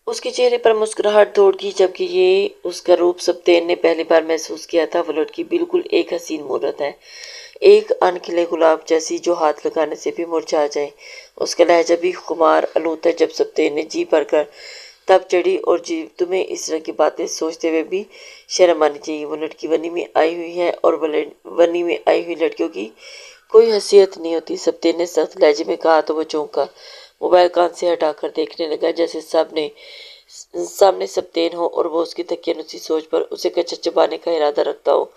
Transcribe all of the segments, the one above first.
उसके चेहरे पर मुस्कुराहट दौड़ गई, जबकि ये उसका रूप सब्तेन ने पहली बार महसूस किया था। वो लड़की बिल्कुल एक हसीन मूरत है, एक अनखिले गुलाब जैसी जो हाथ लगाने से भी मुरझा जाए। उसका लहजा भी खुमार आलूद था। जब सब्तेन ने जी भरकर तब चढ़ी और जी तुम्हें इस तरह की बातें सोचते हुए भी शर्म आनी चाहिए। वो लड़की वनी में आई हुई है और वनी में आई हुई लड़कियों की कोई हैसियत नहीं होती, सब्तेन ने सख्त लहजे में कहा। तो वो चौंका, मोबाइल कान से हटाकर देखने लगा जैसे सामने सब्तेन हो और वो उसकी तकियानुसी सोच पर उसे कच्चा चबाने का इरादा रखता हो।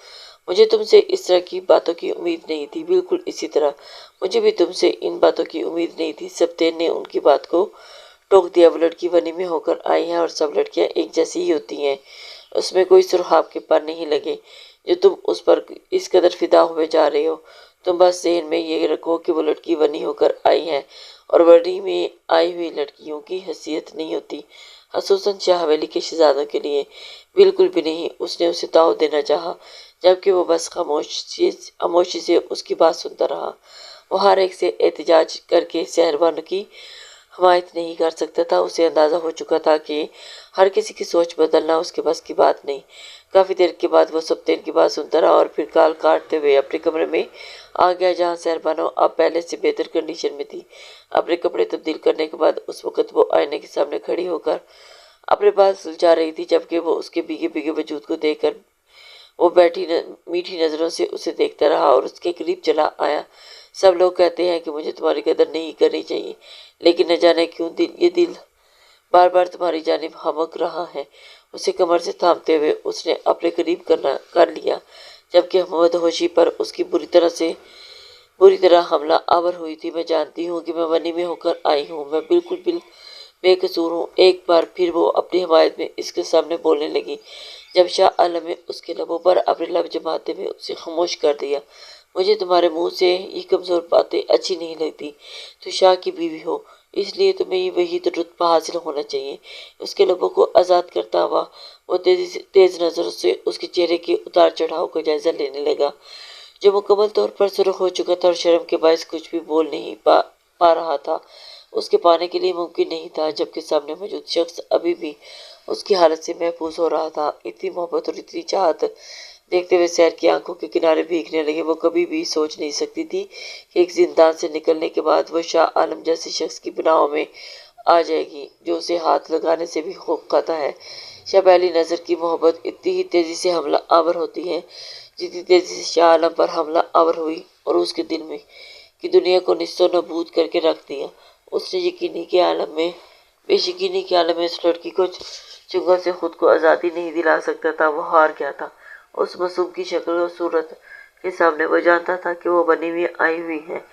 मुझे तुमसे इस तरह की बातों की उम्मीद नहीं थी। बिल्कुल इसी तरह मुझे भी तुमसे इन बातों की उम्मीद नहीं थी। सब्तेन ने उनकी बात को टोक दिया। वो लड़की वनी में होकर आई है और सब लड़कियां एक जैसी ही होती हैं। उसमें कोई सुराग के पर नहीं लगे जो तुम उस पर इस कदर फिदा हुए जा रहे हो। तुम बस ज़हन में ये रखो कि वो लड़की वनी होकर आई है और वनी में आई हुई लड़कियों की हैसियत नहीं होती, खसूसन शाह हवेली के शहजादों के लिए बिल्कुल भी नहीं। उसने उसे दाव देना चाहा, जबकि वो बस खामोशी से उसकी बात सुनता रहा। वो हर एक से एहतजाज करके शहरवानों की हमायत नहीं कर सकता था। उसे अंदाज़ा हो चुका था कि हर किसी की सोच बदलना उसके बस की बात नहीं। काफ़ी देर के बाद वो सब्तेन की बात सुनता रहा और फिर गाल काटते हुए अपने कमरे में आ गया, जहाँ शहरबानो अब पहले से बेहतर कंडीशन में थी। अपने कपड़े तब्दील करने के बाद उस वक़्त वो आईने के सामने खड़ी होकर अपने बाल सुलझा रही थी, जबकि वो उसके भीगे भीगे वजूद को देखकर वो मीठी नज़रों से उसे देखता रहा और उसके करीब चला आया। सब लोग कहते हैं कि मुझे तुम्हारी कदर नहीं करनी चाहिए, लेकिन न जाने क्यों ये दिल बार बार तुम्हारी जानिब हमक रहा है। उसे कमर से थामते हुए उसने अपने करीब कर लिया, जबकि मदहोशी पर उसकी बुरी तरह हमला आवर हुई थी। मैं जानती हूँ कि मैं वनी में होकर आई हूँ, मैं बिल्कुल बेकसूर हूँ। एक बार फिर वो अपनी हिमायत में इसके सामने बोलने लगी, जब शाह आलम ने उसके लबों पर अपने लब जमाते हुए उसे खामोश कर दिया। मुझे तुम्हारे मुंह से ये कमज़ोर बातें अच्छी नहीं लगती। तो शाह की बीवी हो, इसलिए तुम्हें ये वही तो रुतबा हासिल होना चाहिए। उसके लबों को आज़ाद करता हुआ वो तेज नज़रों से उसके चेहरे के उतार चढ़ाव का जायजा लेने लगा, जो मुकम्मल तौर पर सुर्ख हो चुका था और शर्म के बायस कुछ भी बोल नहीं पा रहा था। उसके पाने के लिए मुमकिन नहीं था, जबकि सामने मौजूद शख्स अभी भी उसकी हालत से महफूज हो रहा था। इतनी मोहब्बत और इतनी चाहत देखते हुए सैर की आंखों के किनारे भीगने लगे। वो कभी भी सोच नहीं सकती थी कि एक जिंदान से निकलने के बाद वो शाह आलम जैसे शख्स की पनाहों में आ जाएगी, जो उसे हाथ लगाने से भी खौफ खाता है। शाह पहली नज़र की मोहब्बत इतनी ही तेजी से हमला आवर होती है जितनी तेजी से शाह आलम पर हमला आवर हुई और उसके दिल में की दुनिया को निस्तो नबूद करके रख दिया। उसने बेशकीनी के आलम में इस लड़की को चुंगल से खुद को आज़ादी नहीं दिला सकता था। वो हार गया था। उस मासूम की शक्ल और सूरत के सामने वो जानता था कि वो बनी हुई आई हुई है,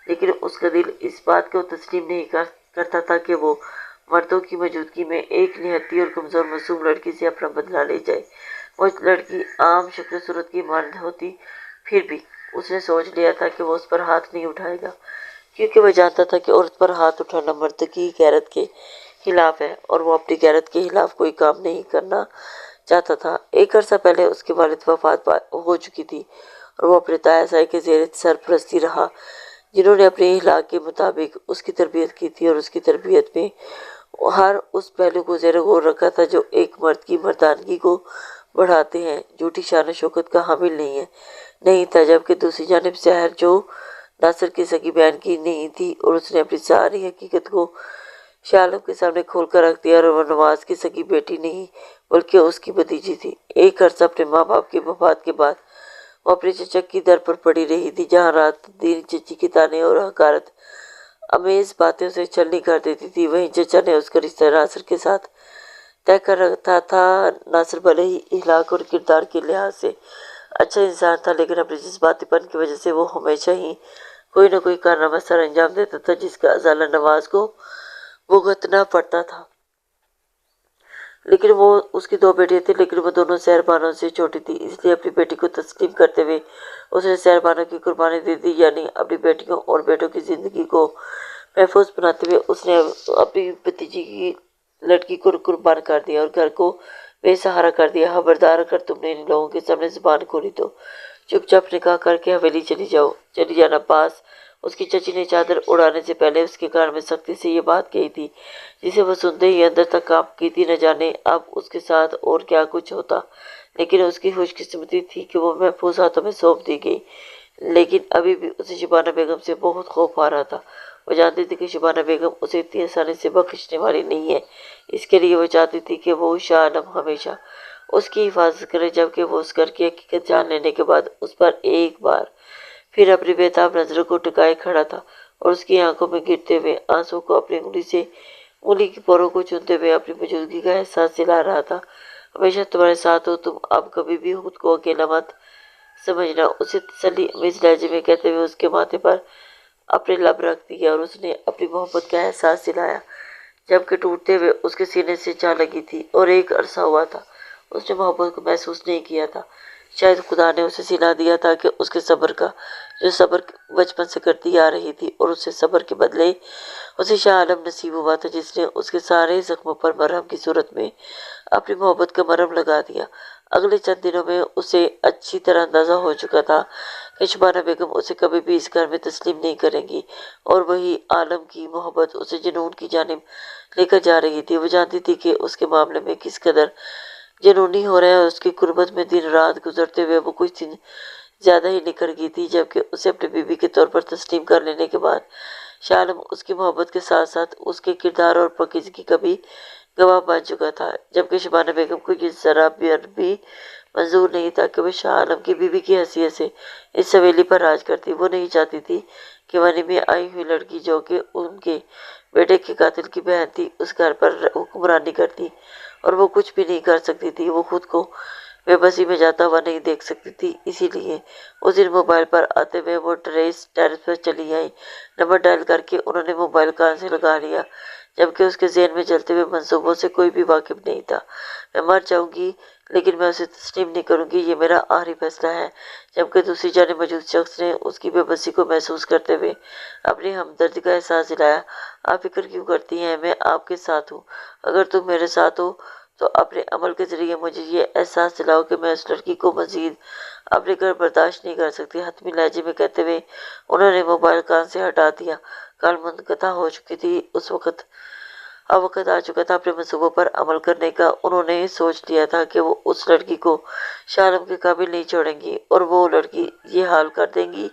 लेकिन उसका दिल इस बात को तस्लीम नहीं करता था कि वो मर्दों की मौजूदगी में एक निहत्ती और कमज़ोर मासूम लड़की से अपना बदला ले जाए। वो लड़की आम शक्ल सूरत की मानद होती, फिर भी उसने सोच लिया था कि वो उस पर हाथ नहीं उठाएगा, क्योंकि वह जानता था कि औरत पर हाथ उठाना मर्द की गैरत के खिलाफ है और वो अपनी गैरत के खिलाफ कोई काम नहीं करना चाहता था। एक अरसा पहले उसके वालिद वफात हो चुकी थी और वो अपने ताया साई के ज़ेर सरपरस्ती रहा, जिन्होंने अपने इखलाक के मुताबिक उसकी तरबियत की थी और उसकी तरबियत में हर उस पहलू को ज़ेर गौर रखा था जो एक मर्द की मर्दानगी को बढ़ाते हैं, झूठी शान शौकत का हामिल नहीं था। जबकि दूसरी जानिब सहर जो नासिर की सगी बहन की नहीं थी और उसने अपनी सारी हकीकत को शाह आलम के सामने खोल कर रख दिया और वह नवाज की सगी बेटी नहीं बल्कि उसकी भतीजी थी। एक अरसा अपने माँ बाप की वफात के बाद वो अपने चचा की दर पर पड़ी रही थी, जहाँ रात दिन चची की ताने और हकारत अमेज बातें उसे छलनी कर देती थी। वहीं चचा ने उसका रिश्ता नासिर के साथ तय कर रखा था। नासिर भले ही इखलाक और किरदार के लिहाज से अच्छा इंसान था, लेकिन अपने जज्बातीपन की वजह से वो हमेशा ही कोई न कोई कारनामा सर अंजाम देता था, जिसका अजाला नवाज को भुगतना पड़ता था। लेकिन वो उसकी दो बेटियां थी, लेकिन वो दोनों शहरबानों से छोटी थी, इसलिए अपनी बेटी को तस्लीम करते हुए उसने शहरबानों की कुर्बानी दे दी। यानी अपनी बेटियों और बेटों की ज़िंदगी को महफूज बनाते हुए उसने अपनी भतीजी की लड़की को कुर्बान कर दिया और घर को बेसहारा कर दिया। खबरदार, अगर तुमने इन लोगों के सामने जुबान खोली तो चुपचाप निकाह करके हवेली चली जाना। पास اس کی چچی نے چادر اڑانے سے پہلے اس کے کان میں سختی سے یہ بات کہی تھی، جسے وہ سنتے ہی اندر تک کانپتی تھی۔ نہ جانے اب اس کے ساتھ اور کیا کچھ ہوتا، لیکن اس کی خوش قسمتی تھی کہ وہ محفوظ ہاتھوں میں سونپ دی گئی۔ لیکن ابھی بھی اسے شبانہ بیگم سے بہت خوف آ رہا تھا۔ وہ جانتی تھی کہ شبانہ بیگم اسے اتنی آسانی سے بخشنے والی نہیں ہے، اس کے لیے وہ چاہتی تھی کہ وہ شاہ عالم ہمیشہ اس کی حفاظت کرے، جبکہ وہ اس گھر کی حقیقت جان لینے کے بعد اس پر ایک بار پھر اپنی بےتاب نظروں کو ٹکائے کھڑا تھا، اور اس کی آنکھوں میں گرتے ہوئے آنسوں کو اپنی انگلی سے انگلی کی پوروں کو چنتے ہوئے اپنی موجودگی کا احساس دلا رہا تھا۔ ہمیشہ تمہارے ساتھ ہو، تم اب کبھی بھی خود کو اکیلا مت سمجھنا، اسے تسلی امیز لہجے میں کہتے ہوئے اس کے ماتھے پر اپنے لب رکھ دیے اور اس نے اپنی محبت کا احساس دلایا، جبکہ ٹوٹتے ہوئے اس کے سینے سے جا لگی تھی۔ اور ایک عرصہ ہوا تھا اس نے محبت کو محسوس نہیں کیا تھا۔ شاید خدا نے اسے سلا دیا تھا کہ اس کے صبر کا، جو صبر بچپن سے کرتی آ رہی تھی، اور اسے صبر کے بدلے اسے شاہ عالم نصیب ہوا تھا، جس نے اس کے سارے زخموں پر مرہم کی صورت میں اپنی محبت کا مرہم لگا دیا۔ اگلے چند دنوں میں اسے اچھی طرح اندازہ ہو چکا تھا کہ شبانہ بیگم اسے کبھی بھی اس گھر میں تسلیم نہیں کریں گی، اور وہی عالم کی محبت اسے جنون کی جانب لے کر جا رہی تھی۔ وہ جانتی تھی کہ اس کے معاملے میں کس قدر جنونی ہو رہا ہے، اور اس کی قربت میں دن رات گزرتے ہوئے وہ کچھ دن زیادہ ہی نکھر گئی تھی، جبکہ اسے اپنی بیوی کے طور پر تسلیم کر لینے کے بعد شاہ عالم اس کی محبت کے ساتھ ساتھ اس کے کردار اور پاکیزگی کا بھی گواہ بن چکا تھا، جبکہ شبانہ بیگم کو یہ ذرا بھی منظور نہیں تھا کہ وہ شاہ عالم کی بیوی کی حیثیت سے اس حویلی پر راج کرتی۔ وہ نہیں چاہتی تھی کہ منی میں آئی ہوئی لڑکی، جو کہ ان کے بیٹے کے قاتل کی بہن تھی، اس گھر پر حکمرانی کرتی، اور وہ کچھ بھی نہیں کر سکتی تھی۔ وہ خود کو بے بسی میں جاتا ہوا نہیں دیکھ سکتی تھی، اسی لیے اس دن موبائل پر آتے ہوئے وہ ٹیرس پر چلی آئی۔ نمبر ڈائل کر کے انہوں نے موبائل کان سے لگا لیا، جبکہ اس کے ذہن میں چلتے ہوئے منصوبوں سے کوئی بھی واقف نہیں تھا۔ میں مر جاؤں گی لیکن میں اسے تسلیم نہیں کروں گی، یہ میرا آخری فیصلہ ہے۔ جبکہ دوسری جانب موجود شخص نے اس کی بے بسی کو محسوس کرتے ہوئے اپنی ہمدردی کا احساس دلایا۔ آپ فکر کیوں کرتی ہیں، میں آپ کے ساتھ ہوں۔ اگر تم میرے ساتھ ہو تو اپنے عمل کے ذریعے مجھے یہ احساس دلاؤ کہ میں اس لڑکی کو مزید اپنے گھر برداشت نہیں کر سکتی۔ حتمی لہجے میں کہتے ہوئے انہوں نے موبائل کان سے ہٹا دیا۔ کال منقطع ہو چکی تھی۔ اب وقت آ چکا تھا اپنے منصوبوں پر عمل کرنے کا۔ انہوں نے سوچ لیا تھا کہ وہ اس لڑکی کو شاہ عالم کے قابل نہیں چھوڑیں گی، اور وہ لڑکی یہ حال کر دیں گی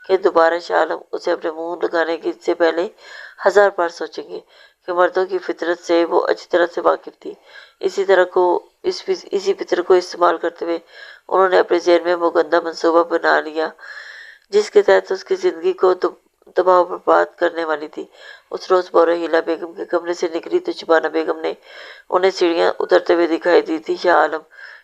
کہ دوبارہ شاہ عالم اسے اپنے منہ لگانے سے پہلے 1000 بار سوچیں گے کہ مردوں کی فطرت سے وہ اچھی طرح سے واقف تھی۔ اسی فطرت کو استعمال کرتے ہوئے انہوں نے اپنے ذہن میں وہ گندا منصوبہ بنا لیا جس کے تحت اس کی زندگی کو تباہ و برباد کرنے والی تھی۔ اس روز بورحیلہ بیگم کے کمرے سے نکلی تو شبانہ بیگم نے انہیں سیڑھیاں اترتے ہوئے دکھائی دی تھی۔ شاہ عالم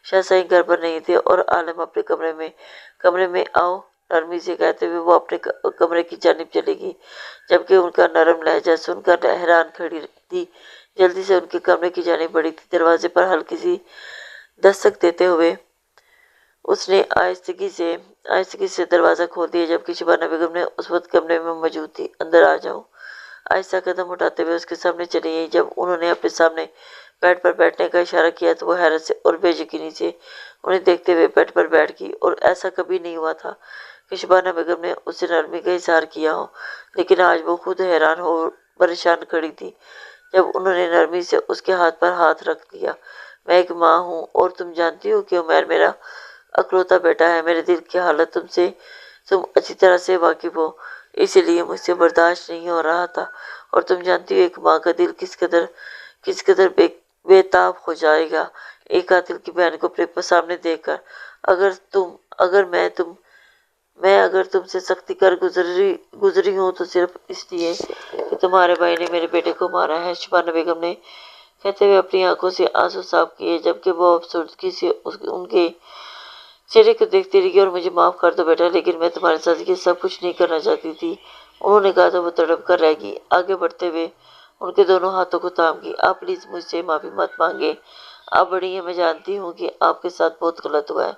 شاہ سائیں گھر پر نہیں تھے، اور عالم اپنے کمرے میں آؤ نرمی سے کہتے ہوئے وہ اپنے کمرے کی جانب چلی گئی، جبکہ ان کا نرم لہجہ سن کر حیران کھڑی تھی۔ جلدی سے ان کے کمرے کی جانب بڑھی تھی۔ دروازے پر ہلکی سی دستک دیتے ہوئے اس نے آہستگی سے دروازہ کھول دیا، جبکہ شبانہ بیگم نے اس وقت کمرے میں موجود تھی۔ اندر آ جاؤ، آہستہ قدم اٹھاتے ہوئے اس کے سامنے چلی گئی۔ جب انہوں نے اپنے سامنے بیڈ پر بیٹھنے کا اشارہ کیا تو وہ حیرت سے اور بے یقینی سے انہیں دیکھتے ہوئے بیڈ پر بیٹھ گئی، اور ایسا کبھی نہیں ہوا تھا کہ شبانہ بیگم نے اس سے نرمی کا اظہار کیا ہو، لیکن آج وہ خود حیران اور پریشان کھڑی تھی جب انہوں نے نرمی سے اس کے ہاتھ پر ہاتھ رکھ دیا۔ میں ایک ماں ہوں، اور تم جانتی ہو کہ عمیر میرا اکلوتا بیٹا ہے۔ میرے دل کی حالت تم اچھی طرح سے واقف ہو، اسی لیے مجھ سے برداشت نہیں ہو رہا تھا، اور تم جانتی ہو ایک ماں کا دل کس قدر بے تاب ہو جائے گا ایک قاتل کی بہن کو اپنے سامنے دیکھ کر۔ اگر تم سے سختی کر گزری ہوں تو صرف اس لیے کہ تمہارے بھائی نے میرے بیٹے کو مارا ہے۔ شبانہ بیگم نے کہتے ہوئے اپنی آنکھوں سے آنسو صاف کیے، جبکہ وہ افسردگی سے ان کے چہرے کو دیکھتی رہی۔ اور مجھے معاف کر دو بیٹا، لیکن میں تمہارے ساتھ یہ سب کچھ نہیں کرنا چاہتی تھی، انہوں نے کہا تو وہ تڑپ کر رہ گئی۔ آگے بڑھتے ہوئے ان کے دونوں ہاتھوں کو تھام گئی۔ آپ پلیز مجھ سے معافی مت مانگے، آپ بڑی ہیں، میں جانتی ہوں کہ آپ کے ساتھ بہت غلط ہوا ہے،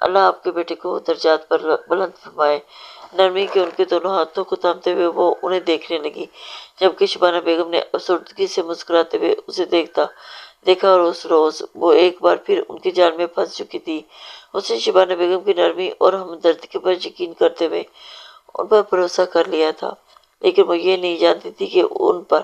اللہ آپ کے بیٹے کو درجات پر بلند فرمائے۔ نرمی کے ان کے دونوں ہاتھوں کو تھامتے ہوئے وہ انہیں دیکھنے لگی، جبکہ شبانہ بیگم نے افسردگی سے مسکراتے ہوئے اسے دیکھا، اور اس روز وہ ایک بار پھر ان کے جال میں پھنس چکی تھی۔ اس نے شبانہ بیگم کی نرمی اور ہمدردی پر یقین کرتے ہوئے उन पर भरोसा कर लिया था, लेकिन वो ये नहीं जानती थी कि उन पर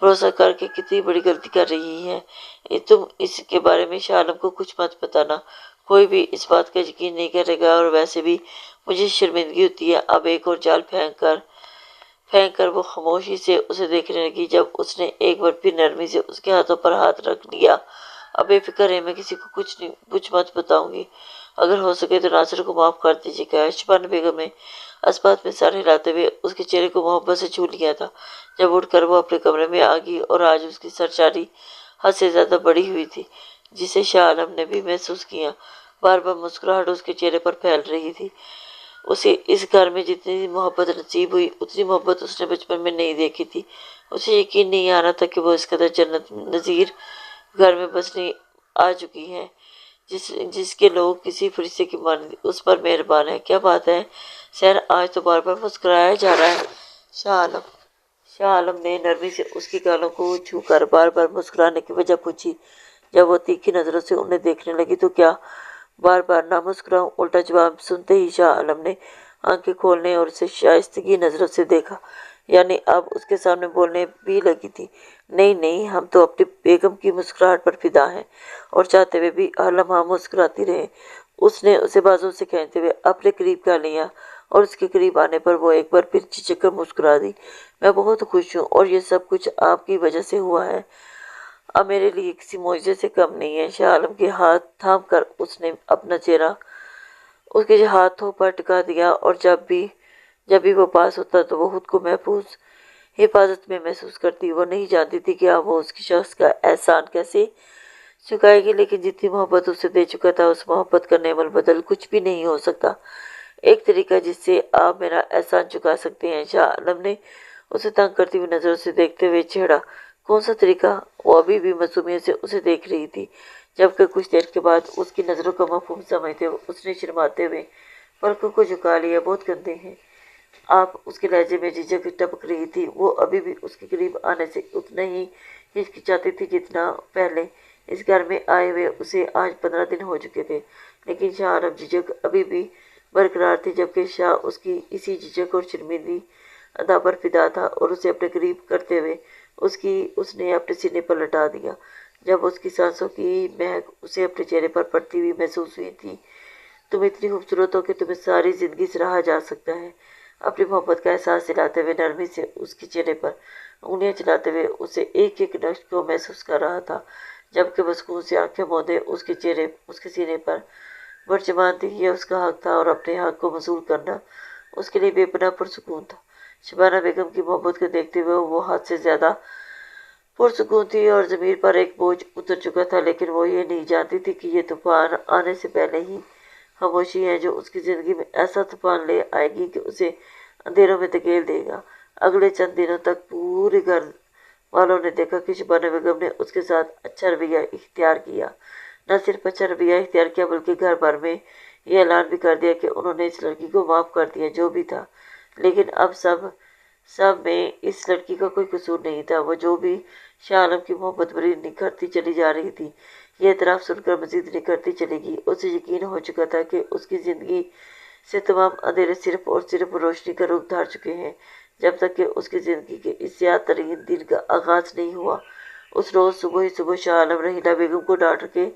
भरोसा करके कितनी बड़ी गलती कर रही है। तुम इसके बारे में शाह आलम को कुछ मत बताना, कोई भी इस बात का यकीन नहीं करेगा, और वैसे भी मुझे शर्मिंदगी होती है। अब एक और जाल फेंक कर वो खामोशी से उसे देखने लगी। जब उसने एक बार फिर नरमी से उसके हाथों पर हाथ रख लिया, अब बेफिक्र है, मैं किसी को कुछ मत बताऊंगी। अगर हो सके तो नासिर को माफ कर दीजिएगा। शबाना बेगम ने अस्पात में सर हिलाते हुए उसके चेहरे को मोहब्बत से छू लिया था। जब उठकर वो अपने कमरे में आ गई और आज उसकी सरचारी हद से ज्यादा बड़ी हुई थी, जिसे शाह आलम ने भी महसूस किया। बार बार मुस्कुराहट उसके चेहरे पर फैल रही थी। उसे इस घर में जितनी मोहब्बत नसीब हुई, उतनी मोहब्बत उसने बचपन में नहीं देखी थी। उसे यकीन नहीं आ रहा था कि वो इस कदर जन्नत नज़ीर घर में बसने आ चुकी है, जिसके लोग किसी फरिश्ते की मानद उस पर मेहरबान है। क्या बात है सर, आज तो बार बार मुस्कुराया जा रहा है। शाह आलम ने नरमी से उसकी गालों को छूकर बार बार मुस्कुराने की वजह पूछी। जब वो तीखी नजरों से उन्हें देखने लगी तो क्या बार बार ना मुस्कुराऊं? उल्टा जवाब सुनते ही शाह आलम ने आंखें खोलने और उसे शाइस्तगी नजरों से देखा, यानी अब उसके सामने बोलने भी लगी थी। नहीं नहीं, हम तो अपनी बेगम की मुस्कुराहट पर फिदा हैं और चाहते हुए भी हर लम्हा मुस्कुराती रहे। उसने उसे बाजू से खींचते हुए अपने करीब कर लिया और उसके करीब आने पर वो एक बार फिर झिझक कर मुस्कुरा दी। मैं बहुत खुश हूँ और ये सब कुछ आपकी वजह से हुआ है। अब मेरे लिए किसी मुआवजे से कम नहीं है। शाह आलम के हाथ थाम कर उसने अपना चेहरा उसके हाथों पर टिका दिया, और जब भी वो पास होता तो वो खुद को महफूज हिफाजत में महसूस करती। वो नहीं जानती थी कि अब वो उसकी शख्स का एहसान कैसे चुकाएगी, लेकिन जितनी मोहब्बत उसे दे चुका था उस मोहब्बत का नेमल बदल कुछ भी नहीं हो सकता। एक तरीका जिससे आप मेरा एहसान चुका सकते हैं। शाह आलम ने उसे तंग करती हुई नजरों से देखते हुए छेड़ा। कौन सा तरीका? वो अभी भी मासूमियत से उसे देख रही थी, जबकि कुछ देर के बाद उसकी नजरों का मफहूम समझते हुए उसने शर्माते हुए पलकों को झुका लिया। बहुत गंदे हैं आप, उसके लहजे में झिझक टपक रही थी। वो अभी भी उसके करीब आने से उतना ही हिचकिचाती थी जितना पहले। इस घर में आए हुए उसे आज 15 दिन हो चुके थे, लेकिन शाह आलम झिझक अभी भी बरकरार थी, जबकि शाह उसकी इसी झिझक और शर्मिंदी अदा पर फिदा था और उसे अपने करीब करते हुए उसने अपने सीने पर लटा दिया। जब उसकी सांसों की महक उसे अपने चेहरे पर पड़ती हुई महसूस हुई थी। तुम इतनी खूबसूरत हो कि तुम्हें सारी जिंदगी सराहा जा सकता है। अपनी मोहब्बत का एहसास दिलाते हुए नरमी से उसके चेहरे पर उंगलियां चलाते हुए उसे एक एक नक्श को महसूस कर रहा था, जबकि वो सुकून से आंखें मूंदे उसके सीने पर बरजमान थी। यह उसका हक था और अपने हक को वसूल करना उसके लिए बेपनाह पुरसुकून था। शबाना बेगम की मोहब्बत को देखते हुए वो हद से ज्यादा पुरसुकून थी और जमीर पर एक बोझ उतर चुका था, लेकिन वो ये नहीं जानती थी कि ये तूफान आने से पहले ही खामोशी है जो उसकी जिंदगी में ऐसा तूफान ले आएगी कि उसे अंधेरों में धकेल देगा। अगले चंद दिनों तक पूरे घर वालों ने देखा कि शबाना बेगम ने उसके साथ अच्छा रवैया इख्तियार किया। न सिर्फ अच्छा रवैया इख्तियार किया, बल्कि घर भर में ये ऐलान भी कर दिया कि उन्होंने इस लड़की को माफ़ कर दिया, जो भी था। लेकिन अब सब में इस लड़की का कोई कसूर नहीं था। वो जो भी शाह आलम की मोहब्बत भरी निखरती चली जा रही थी, ये एतराफ़ सुनकर मजीद निखरती चलेगी। उसे यकीन हो चुका था कि उसकी ज़िंदगी से तमाम अंधेरे सिर्फ और सिर्फ रोशनी का रूप धार चुके हैं, जब तक कि उसकी ज़िंदगी के इस याद तरीन दिन का आगाज़ नहीं हुआ। उस रोज़ सुबह ही सुबह शाह आलम रहीला बेगम को डॉक्टर के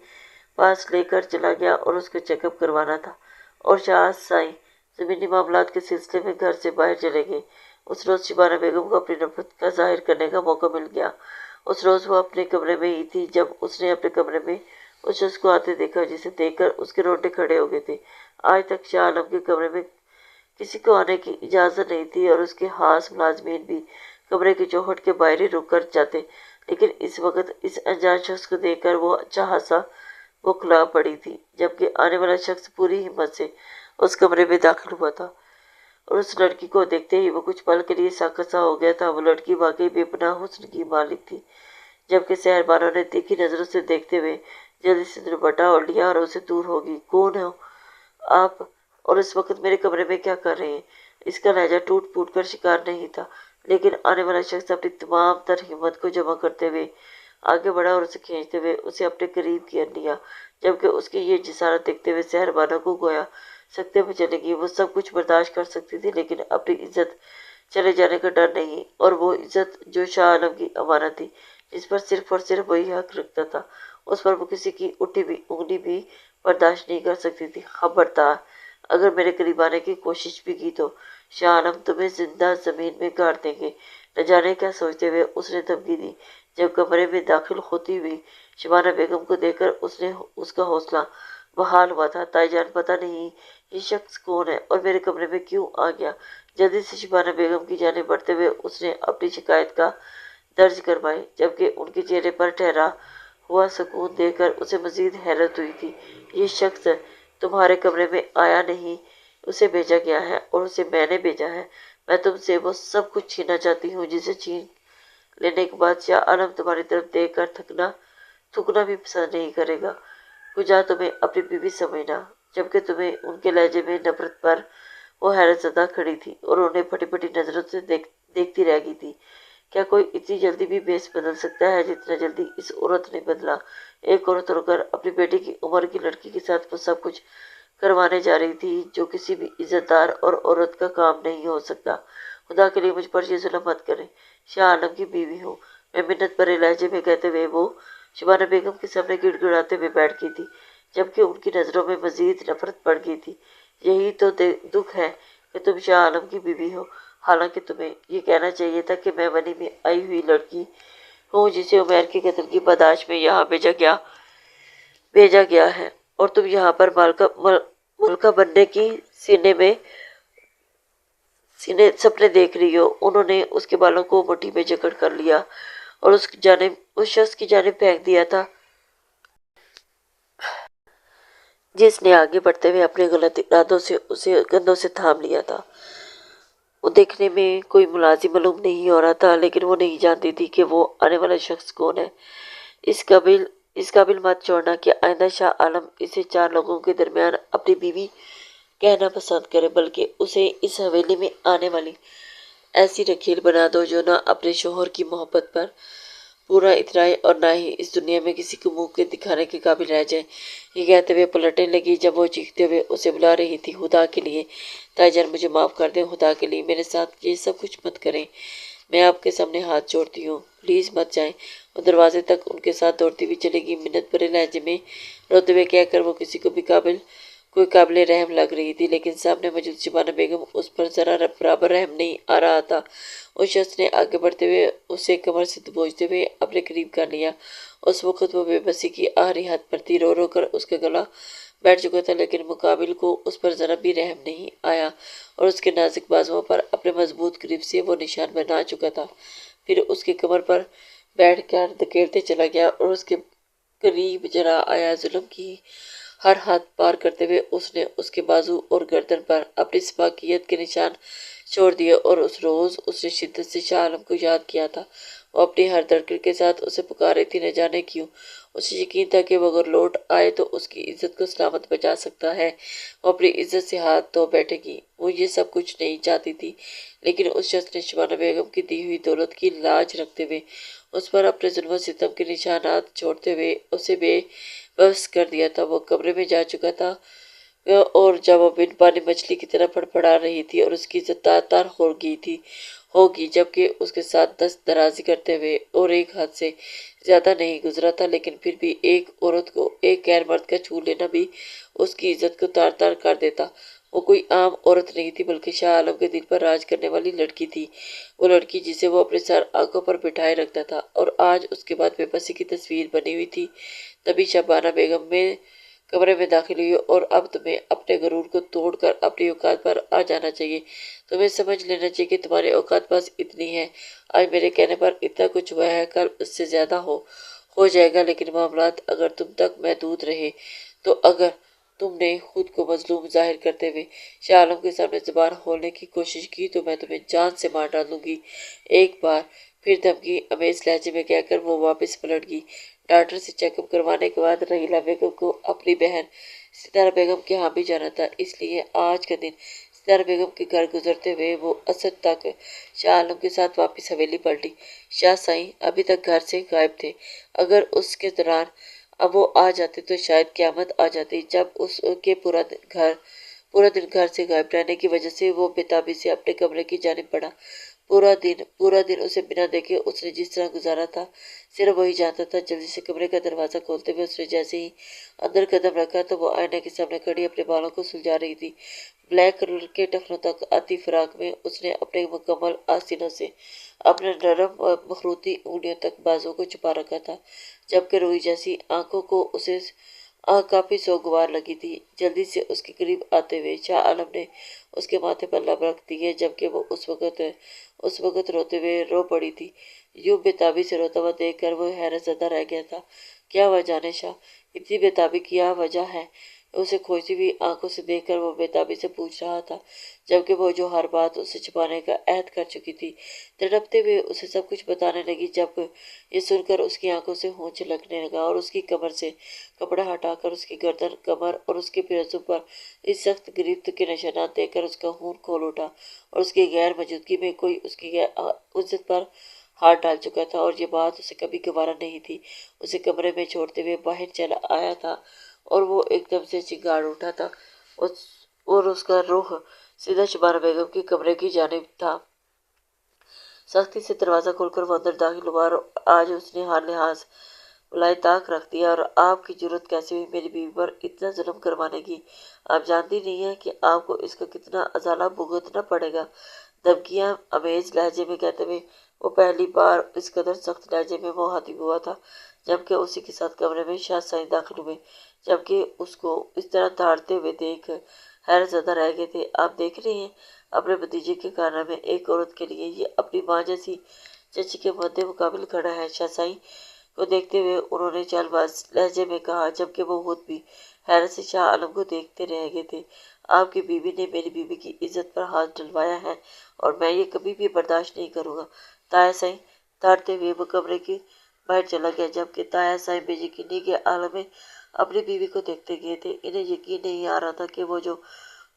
पास लेकर चला गया और उसका चेकअप करवाना था, और शाह साईं ज़मीनी मामलात के सिलसिले में घर से बाहर चले गए। उस रोज़ शबाना बेगम को अपनी नफ़रत का ज़ाहिर करने का मौका मिल गया। उस रोज़ वो अपने कमरे में ही थी जब उसने अपने कमरे में उस शख्स को आते देखा, जिसे देखकर उसके रोंगटे खड़े हो गए थे। आज तक शाह आलम के कमरे में किसी को आने की इजाज़त नहीं थी और उसके खास मुलाजमीन भी कमरे की चौखट के बाहर ही रुक कर जाते, लेकिन इस वक्त इस अनजान शख्स को देखकर वो अच्छा खासा बौखला पड़ी थी, जबकि आने वाला शख्स पूरी हिम्मत से उस कमरे में दाखिल हुआ था। और उस लड़की को देखते ही वो कुछ पल के लिए साकत सा हो गया था। वो लड़की वाकई बेपनाह हुस्न की मालिक थी, जबकि सहरबानों ने तीखी नजरों से देखते हुए जल्दी से दुपट्टा ओढ़ लिया और उसे दूर होगी। कौन हो आप, और इस वक्त मेरे कमरे में क्या कर रहे हैं? इसका लहजा टूट फूट कर शिकार नहीं था, लेकिन आने वाला शख्स अपनी तमाम तर हिम्मत को जमा करते हुए आगे बढ़ा और उसे खींचते हुए उसे अपने करीब कर लिया, जबकि उसकी ये जिसारत देखते हुए सहरबानों को गोया सख्ते में चलेगी। वो सब कुछ बर्दाश्त कर सकती थी, लेकिन अपनी इज्जत चले जाने का डर नहीं, और वो इज्जत जो शाह आलम की अमानत थी, जिस पर सिर्फ और सिर्फ वही हक रखता था, उस पर वो किसी की उठी भी उंगली भी बर्दाश्त नहीं कर सकती थी। खबरदार, अगर मेरे करीब आने की कोशिश भी की तो शाह आलम तुम्हें जिंदा जमीन में गाड़ देंगे। न जाने क्या सोचते हुए उसने धमकी दी। जब कमरे में दाखिल होती हुई शबाना बेगम को देखकर उसका हौसला बहाल हुआ था। ताईजान, पता नहीं ये शख्स कौन है और मेरे कमरे में क्यों आ गया। जल्दी से शबाना बेगम की जानिब बढ़ते हुए उसने अपनी शिकायत का दर्ज करवाई, जबकि उनके चेहरे पर ठहरा हुआ सुकून देखकर उसे मजीद हैरत हुई थी। ये शख्स तुम्हारे कमरे में आया नहीं, उसे भेजा गया है, और उसे मैंने भेजा है। मैं तुमसे वो सब कुछ छीनना चाहती हूँ जिसे छीन लेने के बाद शाह आलम तुम्हारी तरफ देख कर थूकना भी पसंद नहीं करेगा। कुजा तुम्हें अपनी बीवी समझना। जबकि तुम्हें उनके लहजे में नफरत पर वो हैरत ज़दा खड़ी थी और उन्हें फटी फटी नजरों से देखती रह गई थी। क्या कोई इतनी जल्दी भी बेस बदल सकता है जितना जल्दी इस औरत ने बदला। एक औरत होकर अपनी बेटी की उम्र की लड़की के साथ वो सब कुछ करवाने जा रही थी जो किसी भी इज्जतदार और औरत का काम नहीं हो सकता। खुदा के लिए मुझ पर ये जुल्म मत करें। शाह आलम की बीवी हूँ, मैं मिन्नत भरे लहजे में कहते हुए वो शबाना बेगम के सामने गिड़गिड़ाते हुए बैठ गई थी, जबकि उनकी नज़रों में मजीद नफरत बढ़ गई थी। यही तो दुख है कि तुम शाह आलम की बीवी हो। हालांकि तुम्हें ये कहना चाहिए था कि मैं बनी में आई हुई लड़की हूँ जिसे उमैर के कत्ल की बर्दाश्त में यहाँ भेजा गया है, और तुम यहाँ पर मलका बनने की सीने सपने देख रही हो। उन्होंने उसके बालों को मुट्ठी में जकड़ कर लिया और उस शख्स की जानिब फेंक दिया था जिसने आगे बढ़ते हुए अपने गलत इरादों से उसे कंधों से थाम लिया था। वो देखने में कोई मुलाजिम मालूम नहीं हो रहा था, लेकिन वो नहीं जानती थी कि वो आने वाला शख्स कौन है। इस काबिल मत छोड़ना कि आइंदा शाह आलम इसे चार लोगों के दरमियान अपनी बीवी कहना पसंद करे, बल्कि उसे इस हवेली में आने वाली ऐसी रखील बना दो जो ना अपने शोहर की मोहब्बत पर पूरा इतराए और ना ही इस दुनिया में किसी को मुंह के दिखाने के काबिल रह जाए। ये कहते हुए पलटने लगी जब वो चीखते हुए उसे बुला रही थी। खुदा के लिए ताईजान, मुझे माफ़ कर दें। खुदा के लिए मेरे साथ ये सब कुछ मत करें। मैं आपके सामने हाथ जोड़ती हूँ, प्लीज़ मत जाएं। और दरवाजे तक उनके साथ दौड़ती हुई चलेगी, मिन्नत भरे लहजे में रोते हुए कहकर वो किसी को भी कोई काबिल रहम लग रही थी, लेकिन सामने मौजूद शबाना बेगम उस पर जरा बराबर रहम नहीं आ रहा था। उस शख्स ने आगे बढ़ते हुए उसे कमर से दबोचते हुए अपने करीब कर लिया। उस वक्त वो बेबसी की आखिरी हद पर थी, रो रो कर उसका गला बैठ चुका था, लेकिन मुकाबिल को उस पर जरा भी रहम नहीं आया और उसके नाजुक बाजुओं पर अपने मजबूत करीब से वो निशान बना चुका था। फिर उसकी कमर पर बैठ कर धकेलते चला गया और उसके करीब जरा आया। जुल्म की हर हाथ पार करते हुए उसने उसके बाजू और गर्दन पर अपनी सफाकियत के निशान छोड़ दिए, और उस रोज उसने शिद्दत से शाह आलम को याद किया था। वो अपनी हर धड़कन के साथ उसे पुकार रही थी, न जाने क्यों। उसे यकीन था कि वो अगर लौट आए तो उसकी इज्जत को सलामत बचा सकता है। वो अपनी इज्जत से हाथ धो बैठेगी। वो ये सब कुछ नहीं चाहती थी, लेकिन उस शख्स ने शबाना बेगम की दी हुई दौलत की लाज रखते हुए उस पर अपने जुल्म सितम के निशानात छोड़ते हुए उसे बेबस कर दिया था। वो कमरे में जा चुका था और जब वो बिन पानी मछली की तरह फड़फड़ा रही थी और उसकी इज्जत तार हो गई थी होगी, जबकि उसके साथ दस्त दराजी करते हुए और एक हाथ से ज्यादा नहीं गुजरा था, लेकिन फिर भी एक औरत को एक गैर मर्द का छू लेना भी उसकी इज्जत को तार तार कर देता। वो कोई आम औरत नहीं थी, बल्कि शाह आलम के दिल पर राज करने वाली लड़की थी। वो लड़की जिसे वो अपने सर आंखों पर बिठाए रखता था, और आज उसके बाद बेबसी की तस्वीर बनी हुई थी। तभी शबाना बेगम में कमरे में दाखिल हुई। और अब तुम्हें अपने गरूर को तोड़कर अपनी औकात पर आ जाना चाहिए। तुम्हें समझ लेना चाहिए कि तुम्हारी औकात बस इतनी है। आज मेरे कहने पर इतना कुछ हुआ है, कल उससे ज्यादा हो जाएगा, लेकिन मामलात अगर तुम तक महदूद रहे तो अगर तुमने खुद को मजलूम जाहिर करते हुए शाह आलम के सामने जुबान खोलने की कोशिश की तो मैं तुम्हें जान से मार डालूंगी। एक बार फिर धमकी अमेज लहजे में कहकर वो वापस पलट गई। डॉक्टर से चेकअप करवाने के बाद रहीला बेगम को अपनी बहन सितारा बेगम के यहाँ भी जाना था, इसलिए आज का दिन सितारा बेगम के घर गुजरते हुए वो असर तक शाह आलम के साथ वापस हवेली पलटी। शाह साईं अभी तक घर से गायब थे। अगर उसके दौरान अब वो आ जाते तो शायद क़यामत आ जाती। जब उसके पूरा दिन घर से गायब रहने की वजह से वो बेताबी से अपने कमरे की जानिब बढ़ा। पूरा दिन उसे बिना देखे उसने जिस तरह गुजारा था सिर्फ वही जानता था। जल्दी से कमरे का दरवाजा खोलते हुए उसने जैसे ही अंदर कदम रखा तो वो आईने के सामने खड़ी अपने बालों को सुलझा रही थी। ब्लैक कलर के टखनों तक आती फ्राक में उसने अपने मुकम्मल आस्तीनों से अपने नरम और मखरूती उंगलियों तक बाजू को छुपा रखा था, जबकि रुई जैसी आंखों को उसे काफी सोगवार लगी थी। जल्दी से उसके करीब आते हुए शाह आलम ने उसके माथे पर लब रख दी है, जबकि वो उस वक्त रोते हुए रो पड़ी थी। यूं बेताबी से रोता हुआ देखकर वो हैरत ज़दा रह गया था। क्या वह जाने शाह, इतनी बेताबी की क्या वजह है? उसे खोजती हुई आंखों से देखकर वो बेताबी से पूछ रहा था, जबकि वो जो हर बात उसे छुपाने का अहद कर चुकी थी तड़पते हुए उसे सब कुछ बताने लगी। जब ये सुनकर उसकी आंखों से होंठ लगने लगा और उसकी कमर से कपड़ा हटाकर उसकी गर्दन, कमर और उसके पिरसों पर इस सख्त गिरफ्त के निशानात देखकर उसका खून खोल उठा और उसकी गैर मौजूदगी में कोई उसकी इज्जत पर हाथ डाल चुका था। और ये बात उसे कभी गवारा नहीं थी। उसे कमरे में छोड़ते हुए बाहर चला आया था और वो एकदम से चिंगाड़ उठा था और उसका रुख सीधा शबाना बेगम के कमरे की जानिब था। सख्ती से दरवाजा खोलकर वो अंदर दाखिल हुआ और आज उसने हर लिहाज बुलाए ताक रख दिया। और आपकी जरूरत कैसे हुई मेरी बीवी पर इतना जुल्म करवाने की? आप जानती नहीं है कि आपको इसका कितना अजाला भुगतना पड़ेगा। धमकियां अमेज लहजे में कहते हुए वो पहली बार इस कदर सख्त लहजे में मुखातिब हुआ था, जबकि उसी के साथ कमरे में शाह साईं दाखिल हुए, जबकि उसको इस तरह ताड़ते हुए देख हैरत ज़दा रह गए थे। आप देख रहे हैं अपने भतीजे के कारनामे, एक औरत के लिए ये अपनी माँ जैसी चची के मद्दे मुकाबिल खड़ा है। शाह साईं को देखते हुए उन्होंने चालबाज लहजे में कहा, जबकि वो खुद भी हैरत से शाह आलम को देखते रह गए थे। आपकी बीवी ने मेरी बीवी की इज्जत पर हाथ डलवाया है और मैं ये कभी भी बर्दाश्त नहीं करूँगा। ताया साईं ताड़ते हुए वो कमरे की बाहर चला गया, जबकि ताया साईं बेयकीनी के आलम में अपनी बीवी को देखते गए थे। इन्हें यकीन नहीं आ रहा था कि वो जो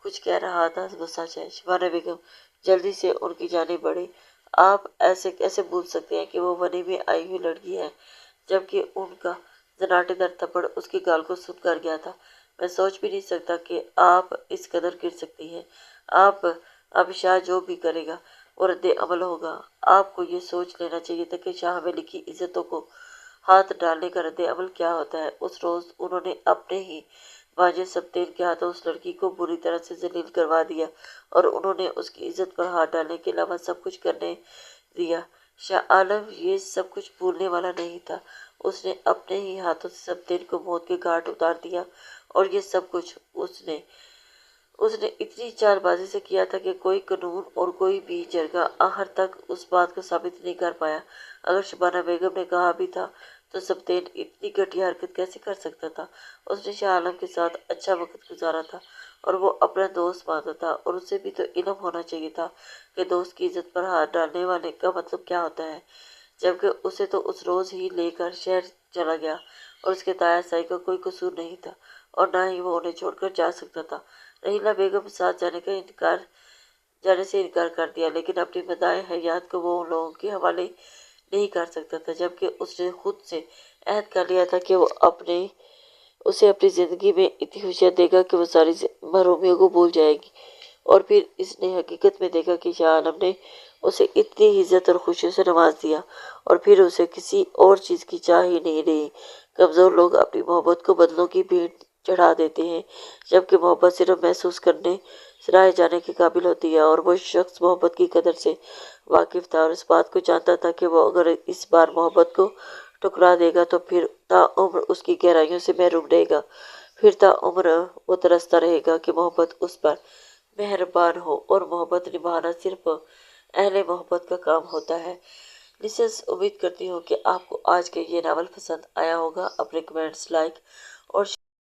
कुछ कह रहा था वो सच है। शबाना बेगम जल्दी से उनकी जानिब बढ़ी। आप ऐसे कैसे भूल सकते हैं कि वो वनी में आई हुई लड़की है? जबकि उनका जनाटेदार थप्पड़ उसके गाल को सुन कर गया था। मैं सोच भी नहीं सकता कि आप इस कदर गिर सकती हैं। आप अब शाह जो भी करेगा वो रद्द अमल होगा। आपको ये सोच लेना चाहिए था कि शाह हवेली की इज्जतों को हाथ डालने का रद्द अमल क्या होता है। उस रोज उन्होंने अपने ही वाजिद सब्तेन के हाथों उस लड़की को बुरी तरह से जलील करवा दिया और उन्होंने उसकी इज्जत पर हाथ डालने के अलावा सब कुछ करने दिया। शाह आलम ये सब कुछ भूलने वाला नहीं था। उसने अपने ही हाथों से सब्तेन को मौत के घाट उतार दिया और ये सब कुछ उसने उसने इतनी चालबाजी से किया था कि कोई कानून और कोई भी जरगा आखिर तक उस बात को साबित नहीं कर पाया। अगर शबाना बेगम ने कहा भी था तो सब्तेन इतनी घटिया हरकत कैसे कर सकता था? उसने शाह आलम के साथ अच्छा वक्त गुजारा था और वो अपना दोस्त मानता था, और उसे भी तो इल्म होना चाहिए था कि दोस्त की इज्जत पर हाथ डालने वाले का मतलब क्या होता है। जबकि उसे तो उस रोज ही लेकर शहर चला गया और उसके ताया साई का कोई कसूर नहीं था और ना ही वो उन्हें छोड़कर जा सकता था। रहीला बेगम साथ जाने से इनकार कर दिया, लेकिन अपनी मदाए हयात को वो उन लोगों के हवाले नहीं कर सकता था, जबकि उसने खुद से अहद कर लिया था कि वो उसे अपनी जिंदगी में इतनी खुशियाँ देगा कि वो सारी महरूमियों को भूल जाएगी। और फिर इसने हकीकत में देखा कि शाह आलम ने उसे इतनी इज्जत और खुशियों से नवाज दिया और फिर उसे किसी और चीज़ की चाह ही नहीं रही। कमज़ोर लोग अपनी मोहब्बत को बदलों की भीड़ चढ़ा देते हैं, जबकि मोहब्बत सिर्फ महसूस करने सराहे जाने के काबिल होती है। और वो शख्स मोहब्बत की कदर से वाकिफ था और इस बात को जानता था कि वो अगर इस बार मोहब्बत को ठुकरा देगा तो फिर ताउम्र उसकी गहराइयों से महरूम रहेगा। फिर ताउम्र वो तरसता रहेगा कि मोहब्बत उस पर मेहरबान हो, और मोहब्बत निभाना सिर्फ अहले मोहब्बत का काम होता है। लिसनर्स, उम्मीद करती हूँ कि आपको आज का ये नावल पसंद आया होगा। अपने कमेंट्स, लाइक और